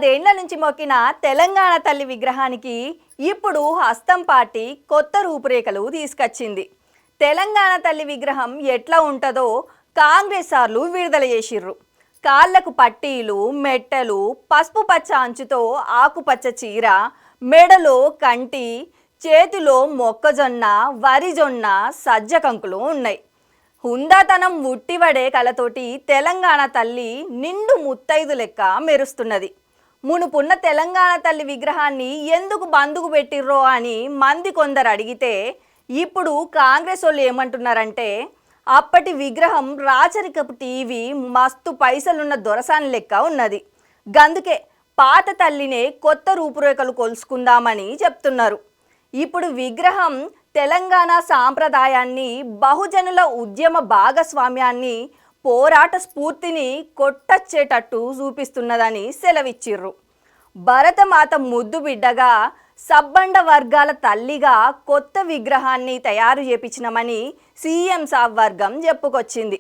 పదేండ్ల నుంచి మొక్కిన తెలంగాణ తల్లి విగ్రహానికి ఇప్పుడు హస్తం పార్టీ కొత్త రూపురేఖలు తీసుకొచ్చింది. తెలంగాణ తల్లి విగ్రహం ఎట్లా ఉంటుందో కాంగ్రెస్ సార్లు విడుదల చేసిర్రు. కాళ్లకు పట్టీలు, మెట్టెలు, పసుపు పచ్చ అంచుతో ఆకుపచ్చ చీర, మెడలో కంటి, చేతిలో మొక్కజొన్న, వరిజొన్న, సజ్జ కంకులు ఉన్నాయి. హుందాతనం ఉట్టివడే కలతోటి తెలంగాణ తల్లి నిండు ముత్తైదు లెక్క మెరుస్తున్నది. మునుపున్న తెలంగాణ తల్లి విగ్రహాన్ని ఎందుకు బందుకు పెట్టిర్రో అని మంది కొందరు అడిగితే ఇప్పుడు కాంగ్రెస్ వాళ్ళు ఏమంటున్నారంటే అప్పటి విగ్రహం రాచరికపు టీవీ మస్తు పైసలున్న దొరసాని లెక్క ఉన్నది, గందుకే పాత తల్లినే కొత్త రూపురేఖలు కొలుసుకుందామని చెప్తున్నారు. ఇప్పుడు విగ్రహం తెలంగాణ సాంప్రదాయాన్ని, బహుజనుల ఉద్యమ భాగస్వామ్యాన్ని, పోరాట స్ఫూర్తిని కొట్టచ్చేటట్టు చూపిస్తున్నదని సెలవిచ్చిర్రు. భరతమాత ముద్దు బిడ్డగా, సబ్బండ వర్గాల తల్లిగా కొత్త విగ్రహాన్ని తయారు చేపించినమని సీఎం సాబ్ వర్గం చెప్పుకొచ్చింది.